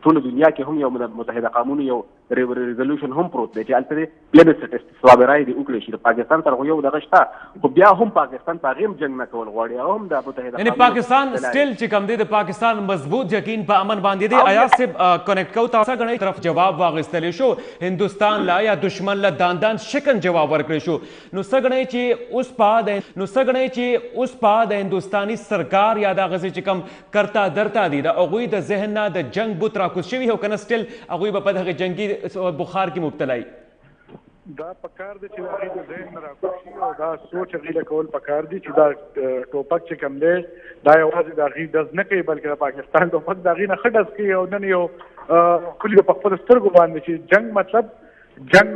ټول دنیا کې هم یو متحده قانون یو ریزولوشن هم پروت دی چې هلته پلیبسټ استثوابرای دی وکړي شي د پاکستان سره یو دغه شته خو بیا هم پاکستان په هغې هم جنګ نه کول غواړي او هم د متحده یعنی پاکستان سټیل چې کوم دی د پاکستان مضبوط یقین په امن باندې دی. ایاز صاحب کنیکټ کوو تاسو غنۍ طرف جواب واغستلی شو هندوستان لا یا دشمن لا داندان شکن جواب ورکړی شو نو څه غنۍ چې اوس په د هندوستاني سرکار یا د هغه چې کوم کرتا درتا دي د هغوی د ذهن نه د جنګ بوت راکوز شوي او کنه سټیل هغوی به په دغه جنګي بخار کې مبتلا وي. دا پکار دی چې د هغې د ذهن نه راکوز شي او دا سوچ هغې له کول پکار دي چې دا ټوپک چې کوم دی دا یوازې د هغې ډز نه کوي بلکې د پاکستان ټوپک د هغې نه ښه ډز کوي او نن یو ښکلي په خپلو سترګو باندې چې جنګ مطلب جنګ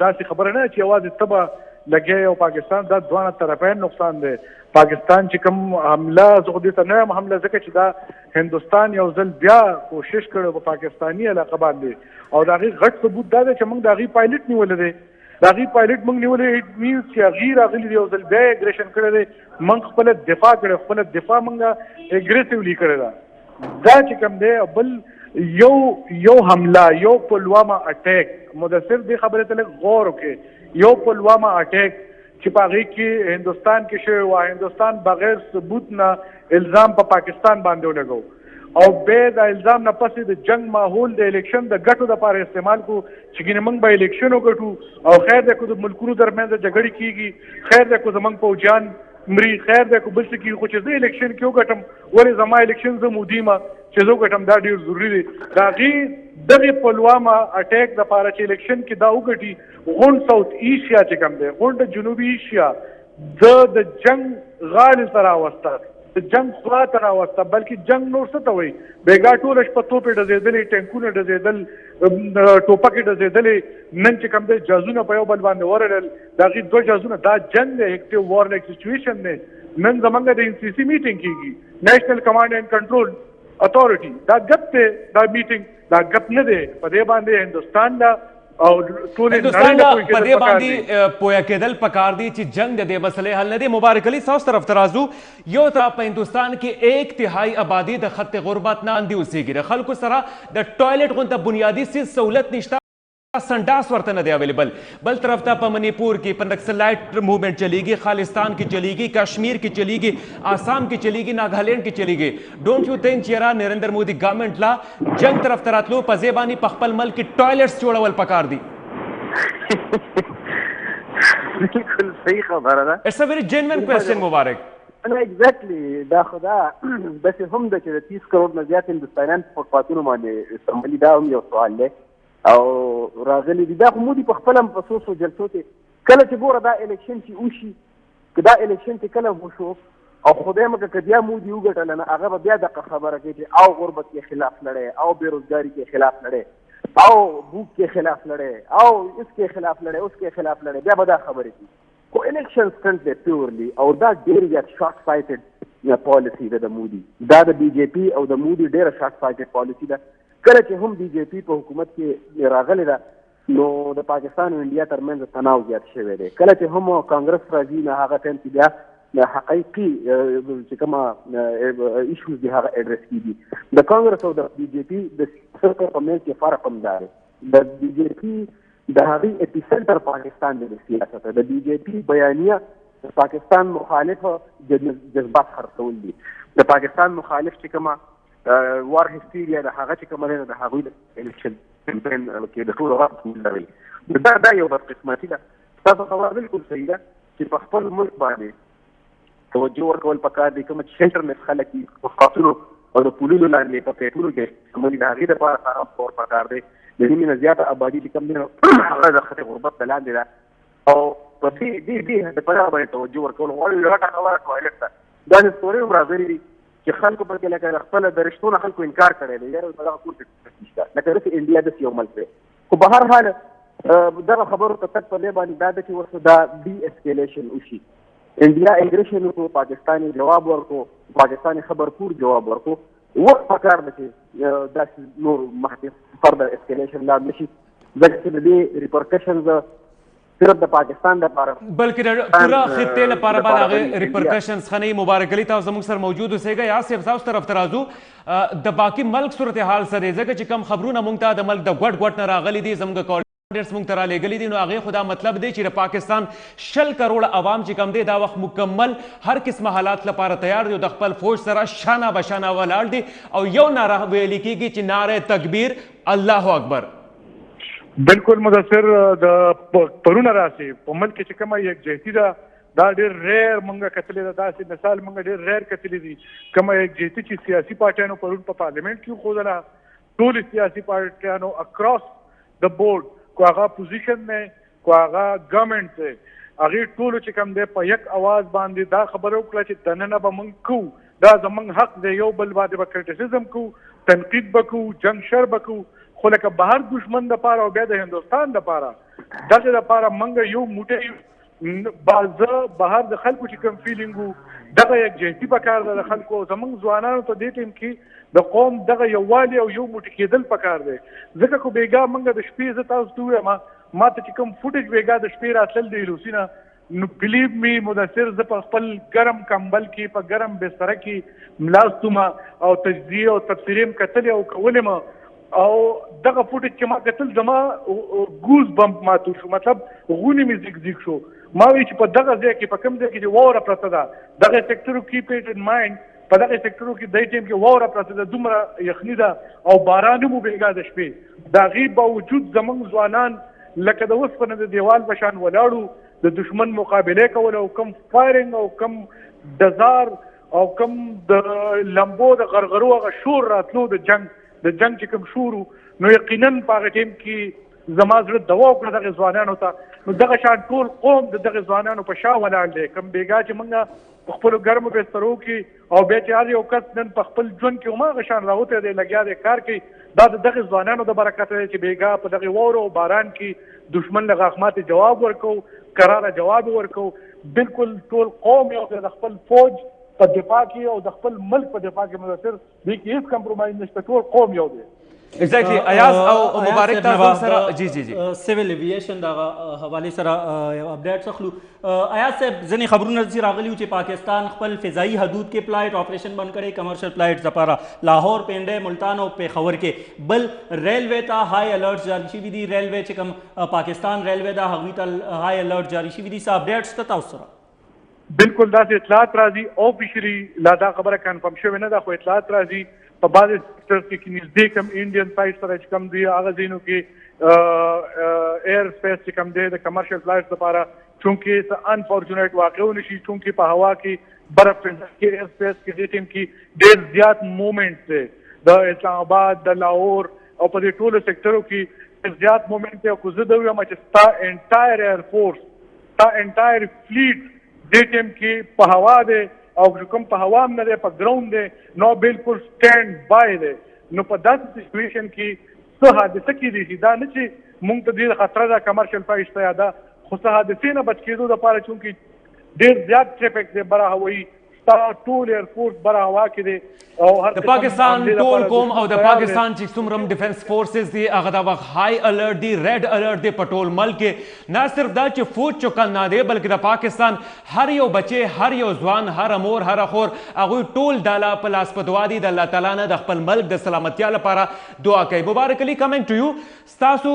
داسې خبره نه چې یوازې ته به لګیا او پاکستان دا دواړه طرفین نقصان دی. پاکستان چې کوم حمله زه خو دې ته نه یم حمله ځکه چې دا هندوستان یو ځل بیا کوشش کړی په پاکستاني علاقه باندې او د هغې غټ ثبوت دا دی چې موږ د هغې پایلټ نیولی دی د هغې پایلټ موږ نیولی اټ مینس چې هغې راغلي دي یو ځل بیا اګریشن کړی دی موږ خپله دفاع کړی خپله دفاع موږ اګریسیولي کړې ده. دا چې کوم دی بل یو حمله یو پلوامه اټیک مدثر دې خبرې ته لږ غور وکړي یو پلوامه اټیک چې په هغې کې هندوستان کې شوی و هندوستان بغیر ثبوت نه الزام په پاکستان باندې ولګو او بیا د الزام نه پسې د جنګ ماحول د الیکشن د ګټو دپاره استعمال کو چې ګینې موږ به الیکشن وګټو او خیر دی که د ملکونو ترمنځ جګړې کېږي خیر دی که زموږ پوځیان مري خیر دی که بل څه کېږي خو چې زه الیکشن کې وګټم ولې زما الیکشن زه مودي یم چې زه وګټم دا ډېر ضروري دی. د هغې دغې پلوامه اټیک دپاره چې الیکشن کې دا وګټي غونډ ساوث ایشیا چې کوم دی غونډ جنوبي ایشیا د جنګ غاړې ته راوسته د جنګ خوا ته راوسته بلکې جنګ نور څه ته وایي بېګا ټوله شپه توپې ډزېدلې ټینکونه ډزېدل ټوپکې ډزېدلې نن چې کوم دی جازونه په یو بل باندې ورړل د هغې دوه جازونه دا جنګ دی اکټیو وارلیک سچویشن دی. نن زمونږ د NCC میټینګ کېږي نیشنل کمانډ اینډ کنټرول اتھارټي دا ګپ دی دا میټینګ دا ګپ نه دی په دې باندې هندوستان دا او ټول هندوستان لا په دې باندې پوهه کېدل پکار دي چې جنگ د دې مسلې حل نه دی. مبارک علي ساوس طرف ترازو یو طرف په هندوستان کې 1/3 آبادی د خط غربت نه اندي اوسېږي د خلکو سره د ټوایلټ غونډه بنیادي څه سہولت نشته سنډاس ورته نه دی اویلیبل. بل طرف ته په منیپور کې په نکسلایټ موومنٹ چلیږي خالستان کې چلیږي کشمیر کې چلیږي آسام کې چلیږي ناګالینډ کې چلیږي. ډونټ یو تھنک چې نریندر مودي ګورنمنٹ لا جنگ طرف ته راتلو په ځای باندې په خپل ملک کې ټوایلټس جوړول پکار دي. بالکل صحیح خبره ده. اټس ا ویری جینوین کوېسچن مبارک. ایگزیکټلی دا خو دا داسې هم ده چې د 30 کروڑ نه زیات هندوستانیان په فوټپاتونو باندې استعمالي دا هم یو سوال دی او راغلي دي. دا خو مودي په خپله په څو څو جلسو کې کله چې ګوره دا الیکشن چې وشي که دا الیکشن چې کله وشو او خدای مکه که بیا مودي وګټله نه هغه به بیا دغه خبره کوي چې او غربت کې خلاف لړی او بېروزګاري کې خلاف لړی او بوک کې خلاف لړی او اس کې خلاف لړی اوس کې خلاف لړی بیا به دا خبرې کوي. خو الیکشن سټنټ دی پیورلی او دا ډېر زیات شارټ سایټډ پالیسي ده د مودي دا د BJP او د مودي ډېره شارټ سایټډ پالیسي ده. کله چې هم BJP په حکومت کې راغلی ده نو د پاکستان او انډیا ترمنځ تناو زیات شوی دی. کله چې هم کانګرس راځي نو هغه ټایم کې بیا حقیقي چې کومه ایشوز دي هغه اډرس کېږي. د کانګرس او د BJP د سیاست په منځ کې فرق هم دی. د BJP د هغې اپیسنټر پاکستان دی د سیاست د BJP بیانیه د پاکستان مخالف جذبات خرڅول دي. د پاکستان مخالف چې کومه وار هستیریا د هغه چې کومه ده د هغوی د الیکشن کمپین کې د ټولو غږ لري. دا یو بدقسمتي ده. ستاسو خبره بالکل صحیح ده چې په خپل ملک باندې توجه ورکول پکار دي. کومه چې سینټرلیس خلک دي په خاطرو او د پولونو لاندې په پیټرولو کې کومې د هغې دپاره خراب کول پکار دی. د نیمې نه زیاته آبادي چې کوم دی هغه د خط غربت نه لاندې ده او په دې دپاره باندې توجه ورکول غواړي. غټه خبره ټوایلټ ده. داسې ستورې هم راغلي دي چې خلکو پکې لکه خپله د رشتو نه خلکو انکار کړی دی یاره دغه کور کې نشته لکه داسې انډیا داسې یو ملک دی. خو په هر حال دغه خبرو ته تک په دې باندې دا ده چې ورته دا ډي اسکیلیشن وشي. انډیا اګریشن وکړو پاکستان یې جواب ورکړو پاکستان یې خبرپور جواب ورکړو وخت پکار ده چې داسې نور مخکې فردر اسکیلیشن لا نه شي ځکه چې د دې ریپرکشنز صرف د پاکستان لپاره بلکې د پوره خطې لپاره باندې هغه ریپرکشنز خني مبارک علي تاسو زموږ سره موجود اوسئ یا صاحب تاسو طرف ترازو د باقي ملک صورتحال سره ځکه چې کم خبرونه مونږ ته د ملک د ګډ نه راغلي دي زموږ کورسپونډنټس مونږ ته رالیږلي دي نو هغې خو دا مطلب دی چې د پاکستان 100 کروڑه عوام چې کم دی دا وخت مکمل هر قسمه حالات لپاره تیار دی او د خپل فوج سره شانه بشانه ولاړ دي او یو ناره ویل کېږي چې ناره تکبیر الله اکبر. بالکل مدثر د پرونه راسي په ملک چې کومه یکجهتي ده دا ډېر ریئر مونږه کتلې ده داسې مثال مونږ ډېر ریئر کتلې دي کومه یکجهتي چې سیاسي پارټیانو پرون په پارلیمنټ کې ښودله ټول سیاسي پارټیانو اکراس د بورډ کو هغه پوزیشن نه کو هغه ګورنمنټ دی هغې ټولو چې کوم دی په یک اواز باندې دا خبره وکړه چې دننه به مونږ کوو دا زمونږ حق دی یو بل باندې به کرټیسزم کوو تنقید به کوو جنګ شر به کوو خو لکه بهر دشمن دپاره او بیا د هندوستان دپاره دغې دپاره مونږ یو موټی بازه بهر د خلکو چې کوم فیلینګ وو دغه یکجهتي پکار ده د خلکو زمونږ ځوانانو ته دې ټیم کې د قوم دغه یووالي او یو موټی کېدل پکار دی ځکه خو بېګا مونږ د شپې زه تاسو ته ووایم ما ته چې کوم فوټیج بېګا د شپې راتلل د روسي نه نو بلیو می مدثر زه په خپل ګرم کمبل کې په ګرم بستره کې ملاستوم او تجزیه او تفسیرې م کتلې او کولې م او دغه فوټیج چې ما کتل زما ګوز بمپ ماتو شو مطلب غونې مې زیګ شو ما وی چې په دغه ځای کې په کوم ځای کې چې واوره پرته ده دغه سیکټر کیپ اټ ان مایند په دغه سیکټرو کې دای ټیم کې واوره پرته ده دومره یخني ده او باران مو بېګا د شپې د هغې باوجود زموږ ځوانان لکه د اوسپنې د دیوال په شان ولاړو د دشمن مقابله کوله او کم فایرنګ او کم ډزار او کم د لمبو د غرغرو هغه شور راتلو د جنګ چې کوم شور نو یقینا په هغه ټیم کې زما زړه دوا وکړه دغه ځوانانو ته نو دغه شان ټول قوم د دغه ځوانانو په شا ولاړ دی کوم بېګا چې موږ په خپلو ګرمو بسترو کې او بیا چې هر یو کس نن په خپل ژوند کې هماغه شان راوتی دی لګیا دی کار کوي دا د دغه ځوانانو د برکته دی چې بېګا په دغې واورو او باران کې دشمن له غاښماتې جواب ورکو کراره جواب ورکو بالکل ټول قوم یو د خپل فوج په دفاع کې او د خپل ملک په دفاع کې مدثر دې کې هیڅ کمپرومایز نشته ټول قوم یو دی ایگزیکټلی ایاز او مبارک تاسو سره جی سیویل ایویشن دا حواله سره اپډیټ اخلو ایاز صاحب ځنې خبرونه چې راغلي چې پاکستان خپل فضایي حدود کې فلایټ آپریشن بند کړي کمرشل فلایټ لپاره لاهور پنډه ملتان او پېښور کې بل ریلوے ته های الرټ جاری شوي دي ریلوے چې کوم پاکستان ریلوے دا هغوی ته های الرټ جاری شوي دي څه اپډیټس ته تاسو سره بالکل داسې اطلاعات راځي اوفیشلی لا دا خبره کنفرم شوې نه ده خو اطلاعات راځي په بعضې سیکټرز کې نږدې کم انډین سایډ سره چې کم دی هغه ځایونو کې ایر سپیس چې کم دی د کمرشل فلایټس لپاره چونکې څه انفارچونیټ واقع ونشي چونکې په هوا کې برف کې ایر سپیس کې دې ټیم کې ډېر زیات مومنټ دی د اسلام آباد د لاهور او په دې ټولو سیکټرو کې زیات مومنټ دی او که زه د ویم چې ستا انټایر ایر فورس ستا انټایر فلیټ دې ټیم کې په هوا دی او کوم په هوا هم نه دی په ګراوند دی نو بالکل سټینډ بای دی نو په داسې سچویشن کې څه حادثه کېدی شي دا نه چې مونږ ته ډېر خطره ده کمرشل فلایټس ته یا ده خو څه حادثې نه بچ کېدو دپاره چونکې ډېر زیات ټریفک دی بره هوایي ستا ټول ایرفورس بره هوا کې دی او د پاکستان ټول قوم او د پاکستان چې څومره ډیفنس فورسز دي هغه دا وخت های الرټ دي ریډ الرټ دی په ټول ملک کې نه صرف دا چې فوج چوکن نه دی بلکې د پاکستان هر یو بچی هر یو ځوان هر مور هر خور هغوی ټول د الله په لاس په دعا دي د الله تعالی نه د خپل ملک د سلامتیا لپاره دعا کوي مبارک علي کمنګ ټو یو ستاسو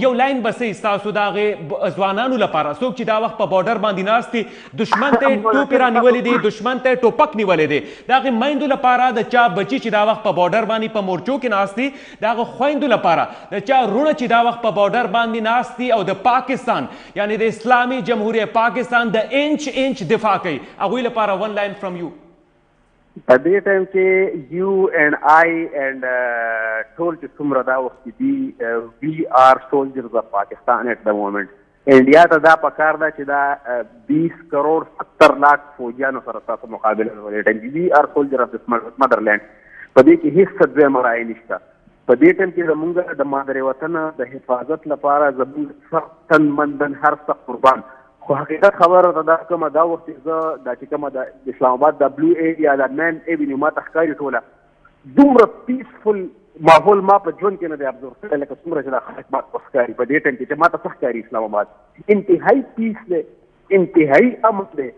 یو لاین بسې ستاسو د هغې ځوانانو لپاره څوک چې دا وخت په بارډر باندې ناست دي دشمن ته ټوپې رانیولې دي دشمن ته ټوپک نیولې دی د هغې میندو لپاره د چا بچي چې دا وخت په بارډر باندې په مورچو کې ناست دي د هغه خویندو لپاره د چا وروڼه چې دا وخت په بارډر باندې ناست دي او د پاکستان یعنی د اسلامي جمهوریت پاکستان د انچ دفاع کوي هغوی لپاره ون لاین فرام یو په دې ټایم کې یو اینډ آی اینډ ټول چې څومره دا وخت دي وی آر سولجرز اف پاکستان ایٹ د مومنټ انډیا ته دا پکار ده چې دا 20 کروڑ 70 لاک فوجیانو سره تاسو مقابله ولرئ ټایم وی آر سولجر اف مدرلینډ په دې کې هیڅ دویمه رایه نشته په دې ټایم کې زمونږ د مادر وطن د حفاظت لپاره زمونږ سخت تنمندن هر سخت قربان خو حقیقت خبره ته دا کومه دا وخت زه دا چې کومه د اسلام آباد د بلو ایریا د مین ایونیو ما ته ښکاري ټوله دومره پیسفل ماحول ما په ژوند کې نه دی ابزور کړی لکه څومره چې دا خلک ما ته ښکاري په دې ټایم کې چې ما ته څه ښکاري اسلام آباد انتهایی پیس دی انتهایی امن دی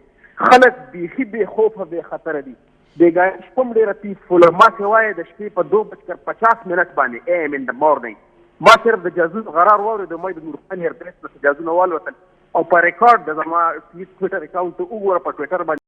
خلک بیخي بې خوفه بې خطره دي بیګانې شپه هم ډېره پیسفوله ما سوای د شپې په 2:50 باندې AM in the morning ما صرف د جاسوس غرار واورېد ما د نورخان ایربیس نه جاسوسونه والوتل او په ریکارډ د زما ټویټر اکاونټ ته وګوره په ټویټر باندې